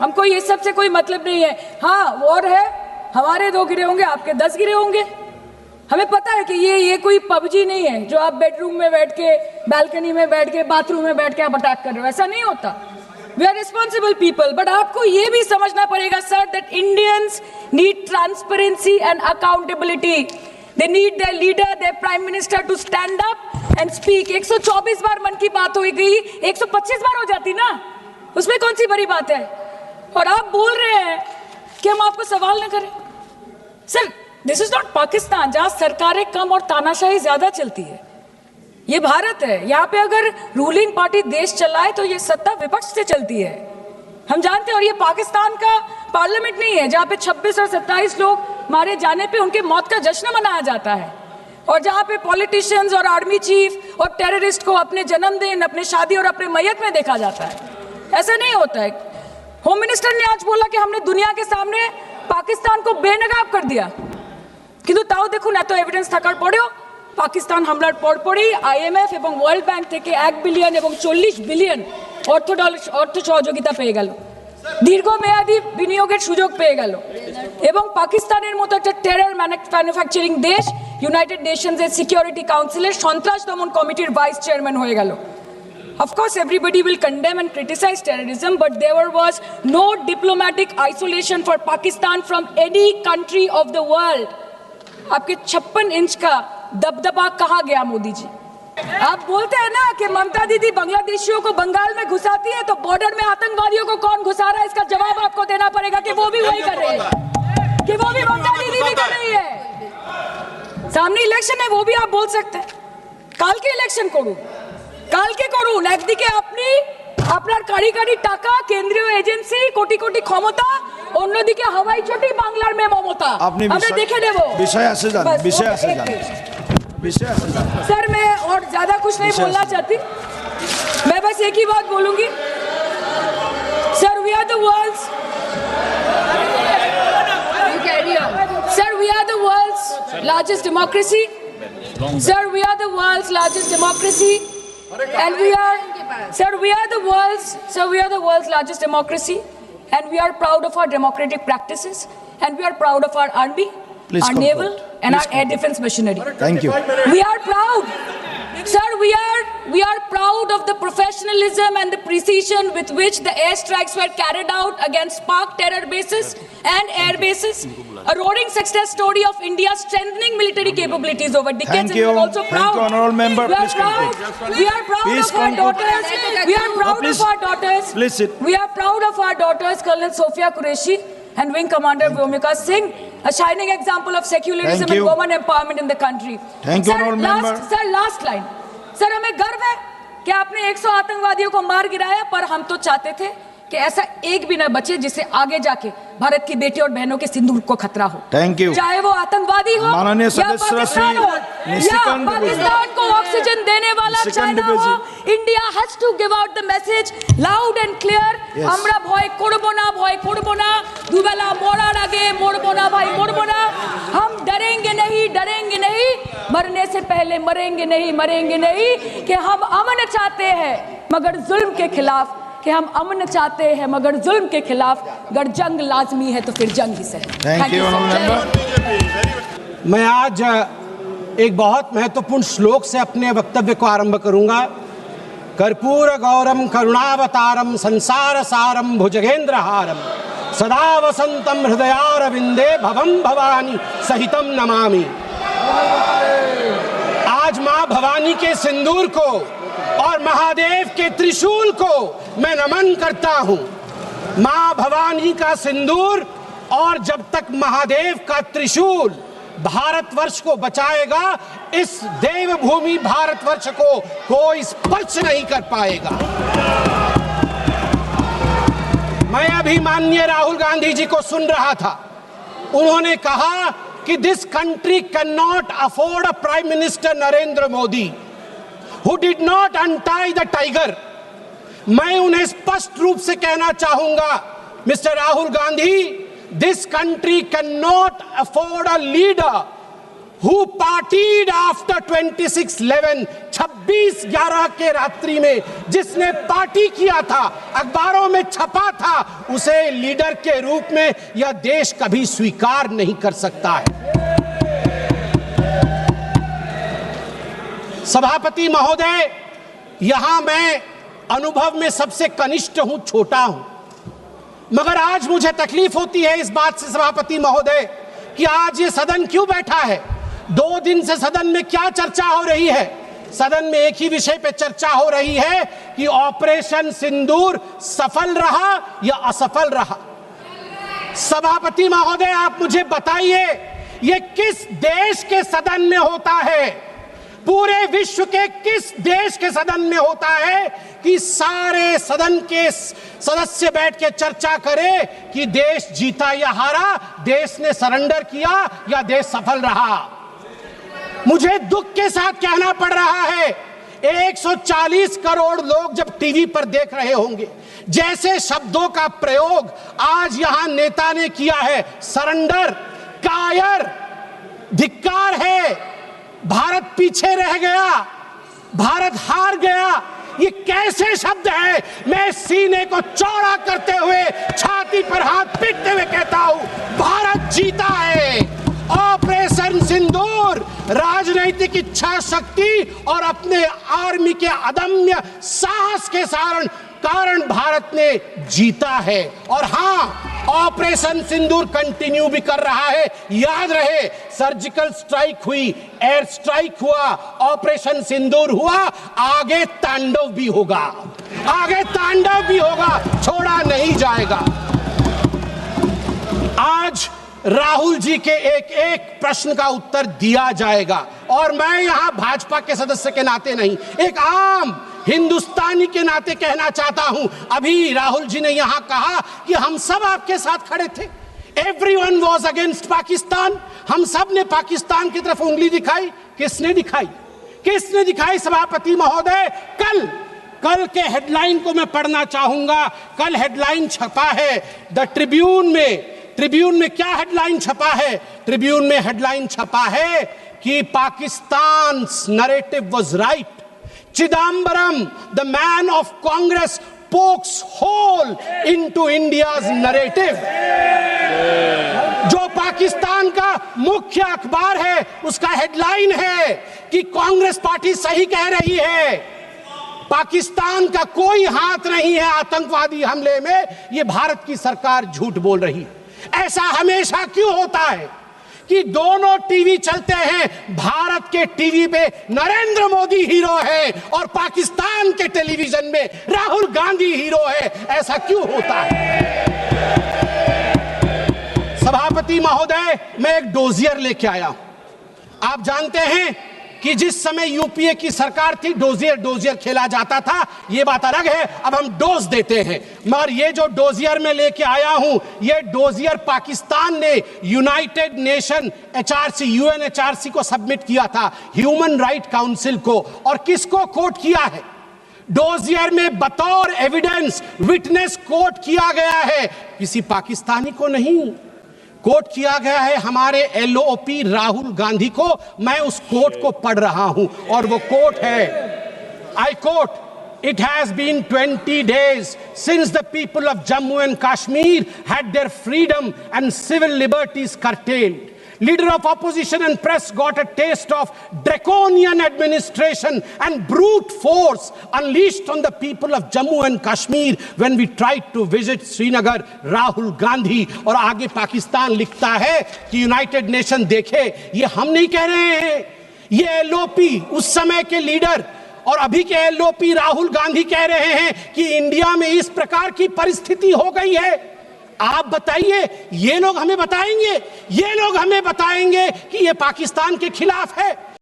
हमको ये सब से कोई मतलब नहीं है। हाँ, वॉर है, हमारे 2 गिरे होंगे, आपके 10 गिरे होंगे। हमें पता है कि ये कोई पबजी नहीं है जो आप बेडरूम में बैठ के, बालकनी में बैठ के, बाथरूम में बैठ के आप अटैक कर रहे हो। ऐसा नहीं होता। We are responsible people, but आपको ये भी समझना पड़ेगा sir that Indians need transparency and accountability. They need their leader, their prime minister to stand up and speak. 124 बार मन की बात हो गई, 125 बार हो जाती ना, उसमें कौन सी बड़ी बात है। और आप बोल रहे हैं कि हम आपको सवाल न करें। Sir, this is not Pakistan जहां सरकारें कम और तानाशाही ज्यादा चलती है। ये भारत है। यहाँ पे अगर रूलिंग पार्टी देश चलाए तो ये सत्ता विपक्ष से चलती है, हम जानते हैं। और ये पाकिस्तान का पार्लियामेंट नहीं है जहाँ पे 26 और 27 लोग मारे जाने पे उनके मौत का जश्न मनाया जाता है, और जहाँ पे पॉलिटिशियंस और आर्मी चीफ और टेररिस्ट को अपने जन्मदिन, अपने शादी और अपने मैयत में देखा जाता है। ऐसा नहीं होता है। होम मिनिस्टर ने आज बोला कि हमने दुनिया के सामने पाकिस्तान को बेनकाब कर दिया, কিন্তু তাও দেখুন এত এভিডেন্স থাকার পরেও পাকিস্তান হামলার পরপরই আইএমএফ এবং ওয়ার্ল্ড ব্যাংক থেকে 1 বিলিয়ন এবং 40 বিলিয়ন অর্থ সহযোগিতা পেয়ে গেল, দীর্ঘমেয়াদী বিনিয়োগের সুযোগ পেয়ে গেল, এবং পাকিস্তানের মতো একটা টেরর ম্যানুফ্যাকচারিং দেশ ইউনাইটেড নেশনসের সিকিউরিটি কাউন্সিলের সন্ত্রাস দমন কমিটির ভাইস চেয়ারম্যান হয়ে গেল। Of course, everybody will condemn and criticize terrorism, but there was no diplomatic isolation for Pakistan from any country of the world. आपके 56 इंच का दबदबा कहाँ गया मोदी जी? आप बोलते हैं ना कि ममता दीदी बांग्लादेशियों को बंगाल में घुसाती है, तो बॉर्डर में आतंकवादियों को कौन घुसा रहा है इसका जवाब आपको देना पड़ेगा कि वो भी वही कर रही है, कि वो भी ममता दीदी भी कर रही है। सामने इलेक्शन है, वो भी आप बोल सकते हैं। काल के इलेक्शन करूं, কালকে করুন, একদিকে আপনি আপনার কারিগরি টাকা, কেন্দ্রীয় এজেন্সি, কোটি কোটি ক্ষমতা, অন্যদিকে হাওয়াই চটি বাংলার মে মমতা। আমরা দেখে নেব। विषय से जान, विषय से जान, विषय से जान। सर, मैं और ज्यादा कुछ नहीं बोलना चाहती, मैं बस एक ही बात बोलूंगी। Sir, we are the world's largest democracy. Sir, we are the world's largest democracy. And we are the world's largest democracy, and we are proud of our democratic practices, and we are proud of our army, our naval, and our air defense machinery. Thank you. We are proud, sir. We are proud of the professionalism and the precision with which the airstrikes were carried out against Pak terror bases and air bases. A roaring success story of India's strengthening military capabilities over decades. Thank you. And we are also proud. Thank you, honorable member. We are Please proud. conclude. We are proud Please of our conclude. daughters. We are proud Please. of our daughters. Please sit. We are proud of our daughters, Colonel Sophia Qureshi and Wing Commander Vyomika Singh, a shining example of secularism Thank and you. women empowerment in the country. Thank you, honorable member. Last line. Sir, हमें गर्व है कि आपने 100 आतंकवादियों को मार गिराया, पर हम तो चाहते थे कि ऐसा एक भी ना बचे जिससे आगे जाके भारत की बेटी और बहनों के सिंदूर को खतरा हो। Thank you. चाहे वो आतंकवादी हो माननीय या सदस्य पाकिस्तान हो या पाकिस्तान को ऑक्सीजन देने वाला चाइना हो, India has to give out the message loud and clear. আমরা ভয় করব না, দুবেলা মরার আগে মরবো না ভাই, মরবো না। हम डरेंगे नहीं, मरने से पहले मरेंगे नहीं, कि हम अमन चाहते हैं मगर जुल्म के खिलाफ, कि हम अमन चाहते हैं मगर जुल्म के खिलाफ, अगर जंग लाजमी है तो फिर जंग ही सही। Thank you, honorable member. मैं आज एक बहुत महत्वपूर्ण श्लोक से अपने वक्तव्य को आरंभ करूंगा। कर्पूर गौरम करुणावतारम संसार सारम भुजगेंद्रहारम सदा वसंतम हृदयारविंदे भवम भवानी सहितम नमामि। आज मां भवानी के सिंदूर को और महादेव के त्रिशूल को मैं नमन करता हूं। मां भवानी का सिंदूर और जब तक महादेव का त्रिशूल भारतवर्ष को बचाएगा, इस देवभूमि भारतवर्ष को कोई स्पर्श नहीं कर पाएगा। मैं अभी माननीय राहुल गांधी जी को सुन रहा था। उन्होंने कहा कि this country can not afford a prime minister Narendra Modi who did not untie the tiger. मैं उन्हें स्पष्ट रूप से कहना चाहूंगा, mister Rahul Gandhi, this country cannot afford a leader who partied after 26/11, 26/11 के रात्रि में जिसने पार्टी किया था, अखबारों में छपा था, उसे लीडर के रूप में यह देश कभी स्वीकार नहीं कर सकता है। सभापति महोदय, यहां मैं अनुभव में सबसे कनिष्ठ हूं, छोटा हूं, मगर आज मुझे तकलीफ होती है इस बात से सभापति महोदय कि आज ये सदन क्यों बैठा है। 2 दिन से सदन में क्या चर्चा हो रही है? सदन में एक ही विषय पे चर्चा हो रही है कि ऑपरेशन सिंदूर सफल रहा या असफल रहा। सभापति महोदय, आप मुझे बताइए, ये किस देश के सदन में होता है? पूरे विश्व के किस देश के सदन में होता है कि सारे सदन के सदस्य बैठ के चर्चा करें कि देश जीता या हारा, देश ने सरेंडर किया या देश सफल रहा? मुझे दुख के साथ कहना पड़ रहा है, 140 करोड़ लोग जब टीवी पर देख रहे होंगे, जैसे शब्दों का प्रयोग आज यहां नेता ने किया है, सरेंडर, कायर, धिक्कार है, भारत पीछे रह गया, भारत हार गया, ये कैसे शब्द है? मैं सीने को चौड़ा करते हुए, छाती पर हाथ पीटते हुए कहता हूं, भारत जीता है। ऑपरेशन सिंदूर राजनीतिक इच्छा शक्ति और अपने आर्मी के अदम्य साहस के कारण भारत ने जीता है। और हां, ऑपरेशन सिंदूर कंटिन्यू भी कर रहा है। याद रहे, सर्जिकल स्ट्राइक हुई, एयर स्ट्राइक हुआ, ऑपरेशन सिंदूर हुआ, आगे तांडव भी होगा, आगे तांडव भी होगा, छोड़ा नहीं जाएगा। आज राहुल जी के एक एक प्रश्न का उत्तर दिया जाएगा, और मैं यहां भाजपा के सदस्य के नाते नहीं, एक आम हिंदुस्तानी के नाते कहना चाहता हूं। अभी राहुल जी ने यहां कहा कि हम सब आपके साथ खड़े थे, एवरीवन वाज अगेंस्ट पाकिस्तान, हम सब ने पाकिस्तान की तरफ उंगली दिखाई। किसने दिखाई? किसने दिखाई सभापति महोदय? कल के हेडलाइन को मैं पढ़ना चाहूंगा। कल हेडलाइन छपा है द ट्रिब्यून में क्या हेडलाइन छपा है? ट्रिब्यून में हेडलाइन छपा है कि Pakistan narrative was right, Chidambaram the man of Congress pokes hole into India's narrative। जो पाकिस्तान का मुख्य अखबार है, उसका हेडलाइन है कि कांग्रेस पार्टी सही कह रही है, पाकिस्तान का कोई हाथ नहीं है आतंकवादी हमले में, ये भारत की सरकार झूठ बोल रही है। ऐसा हमेशा क्यों होता है कि दोनों टीवी चलते हैं, भारत के टीवी पे नरेंद्र मोदी हीरो है और पाकिस्तान के टेलीविजन में राहुल गांधी हीरो है? ऐसा क्यों होता है? सभापति महोदय, मैं एक डोजियर लेके आया हूं। आप जानते हैं कि जिस समय यूपीए की सरकार थी, डोजियर खेला जाता था, ये बात अलग है, अब हम डोज देते हैं। मगर ये जो डोजियर में लेके आया हूं, ये डोजियर पाकिस्तान ने यूनाइटेड नेशन एचआरसी, यूएनएचआरसी को सबमिट किया था, ह्यूमन राइट काउंसिल को। और किसको कोट किया है? डोजियर में बतौर एविडेंस, विटनेस कोट किया गया है, किसी पाकिस्तानी को नहीं, कोट किया गया है हमारे एलओपी राहुल गांधी को। मैं उस कोट को पढ़ रहा हूं और वो कोट है, I quote, It has been 20 days since the people of Jammu and Kashmir had their freedom and civil liberties curtailed. Leader of opposition and press got a taste of draconian administration and brute force unleashed on the people of Jammu and Kashmir when we tried to visit Srinagar, Rahul Gandhi। और आगे पाकिस्तान लिखता है कि United nation देखे, ये हम नहीं कह रहे हैं, ये एलओपी उस समय के लीडर और अभी के एलओपी राहुल गांधी कह रहे हैं कि इंडिया में इस प्रकार की परिस्थिति हो गई है। आप बताइए, ये लोग हमें बताएंगे कि ये पाकिस्तान के खिलाफ है?